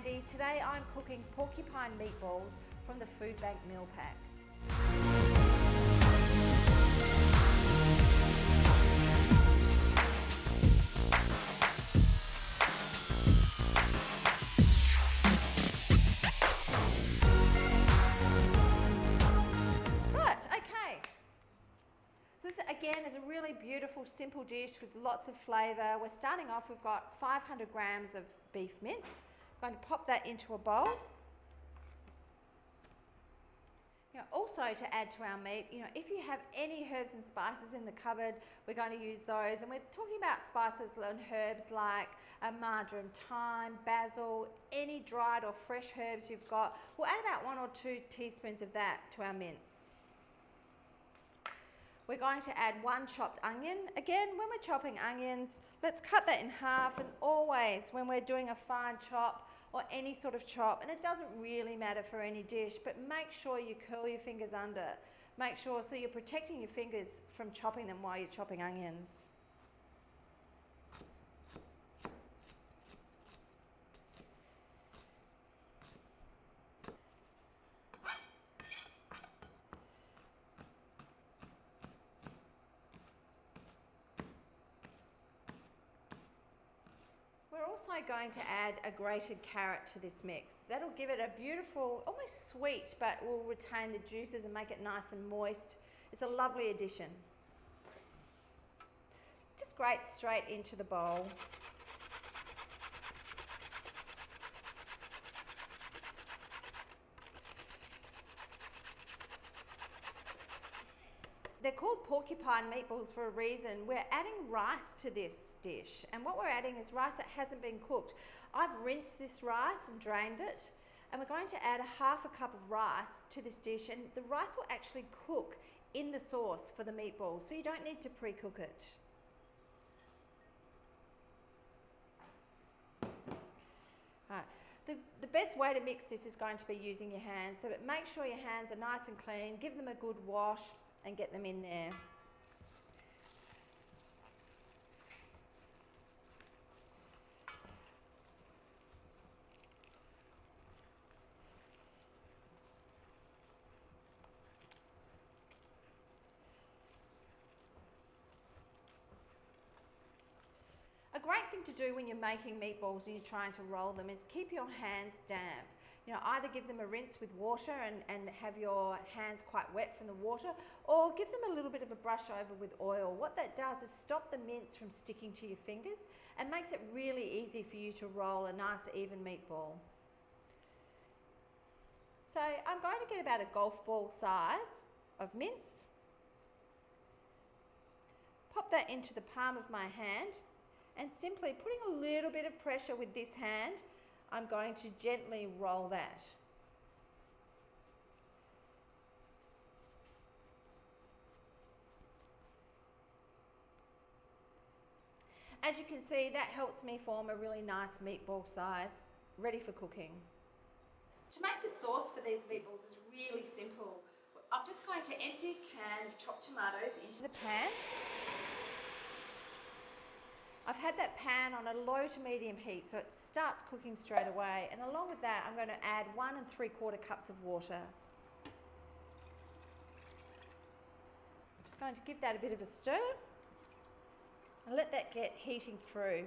Mandy. Today I'm cooking porcupine meatballs from the Food Bank meal pack. So this again is a really beautiful, simple dish with lots of flavour. We're starting off, we've got 500 grams of beef mince. I'm going to pop that into a bowl. Also to add to our meat, if you have any herbs and spices in the cupboard, we're going to use those. And we're talking about spices and herbs like marjoram, thyme, basil, any dried or fresh herbs you've got. We'll add about 1 or 2 teaspoons of that to our mince. We're going to add 1 chopped onion. Again, when we're chopping onions, let's cut that in half, and always when we're doing a fine chop or any sort of chop, and it doesn't really matter for any dish, but make sure you curl your fingers under. Make sure so you're protecting your fingers from chopping them while you're chopping onions. We're also going to add a grated carrot to this mix. That'll give it a beautiful, almost sweet, but will retain the juices and make it nice and moist. It's a lovely addition. Just grate straight into the bowl. They're called porcupine meatballs for a reason. We're adding rice to this dish, and what we're adding is rice that hasn't been cooked. I've rinsed this rice and drained it, and we're going to add ½ cup of rice to this dish, and the rice will actually cook in the sauce for the meatballs, so you don't need to pre-cook it. Right. The best way to mix this is going to be using your hands, so make sure your hands are nice and clean, give them a good wash, and get them in there. A great thing to do when you're making meatballs and you're trying to roll them is keep your hands damp. Either give them a rinse with water and have your hands quite wet from the water, or give them a little bit of a brush over with oil. What that does is stop the mince from sticking to your fingers and makes it really easy for you to roll a nice even meatball. So I'm going to get about a golf ball size of mince, pop that into the palm of my hand, and simply putting a little bit of pressure with this hand, I'm going to gently roll that. As you can see, that helps me form a really nice meatball size, ready for cooking. To make the sauce for these meatballs is really simple. I'm just going to empty a can of chopped tomatoes into the pan. I've had that pan on a low to medium heat, so it starts cooking straight away. And along with that, I'm going to add 1 3/4 cups of water. I'm just going to give that a bit of a stir and let that get heating through.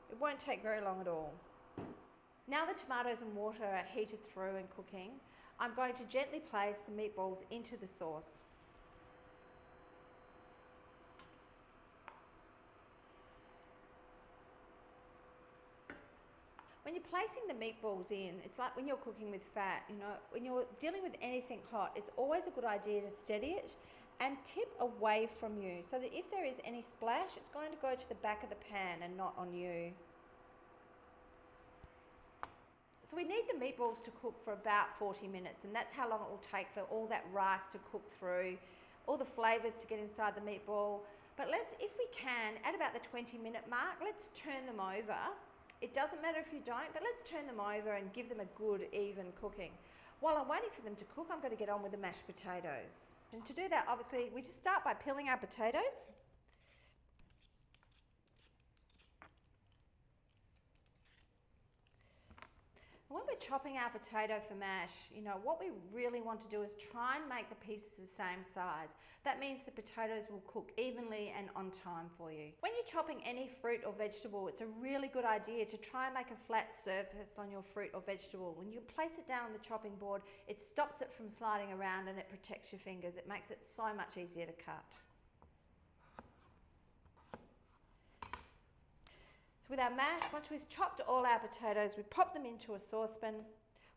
It won't take very long at all. Now the tomatoes and water are heated through and cooking, I'm going to gently place the meatballs into the sauce. When you're placing the meatballs in, it's like when you're cooking with fat, when you're dealing with anything hot, it's always a good idea to steady it and tip away from you so that if there is any splash, it's going to go to the back of the pan and not on you. So we need the meatballs to cook for about 40 minutes, and that's how long it will take for all that rice to cook through, all the flavours to get inside the meatball. But if we can, at about the 20-minute mark, let's turn them over. It doesn't matter if you don't, but let's turn them over and give them a good, even cooking. While I'm waiting for them to cook, I'm going to get on with the mashed potatoes. And to do that, obviously, we just start by peeling our potatoes. chopping our potato for mash, you know, what we really want to do is try and make the pieces the same size. That means the potatoes will cook evenly and on time for you. When you're chopping any fruit or vegetable, it's a really good idea to try and make a flat surface on your fruit or vegetable. When you place it down on the chopping board, it stops it from sliding around and it protects your fingers. It makes it so much easier to cut. So with our mash, once we've chopped all our potatoes, we pop them into a saucepan.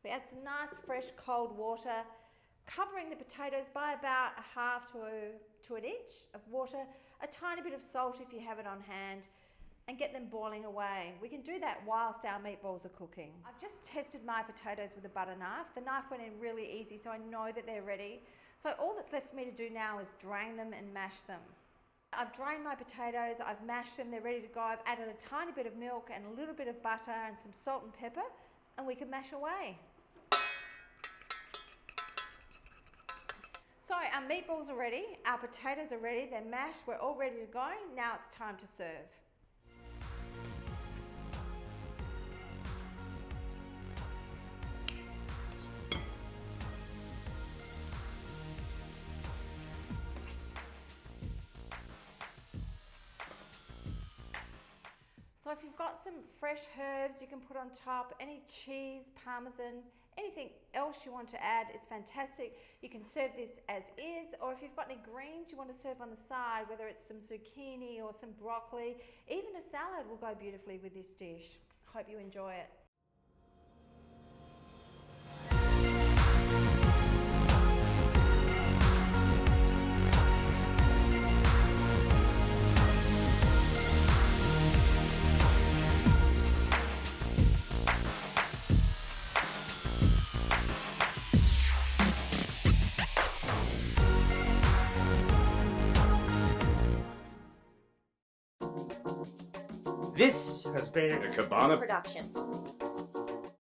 We add some nice fresh cold water, covering the potatoes by about a half to an inch of water, a tiny bit of salt if you have it on hand, and get them boiling away. We can do that whilst our meatballs are cooking. I've just tested my potatoes with a butter knife. The knife went in really easy, so I know that they're ready. So all that's left for me to do now is drain them and mash them. I've drained my potatoes, I've mashed them, they're ready to go. I've added a tiny bit of milk and a little bit of butter and some salt and pepper, and we can mash away. So our meatballs are ready, our potatoes are ready, they're mashed, we're all ready to go. Now it's time to serve. So if you've got some fresh herbs you can put on top, any cheese, parmesan, anything else you want to add is fantastic. You can serve this as is, or if you've got any greens you want to serve on the side, whether it's some zucchini or some broccoli, even a salad will go beautifully with this dish. Hope you enjoy it. This has been a Cabana production.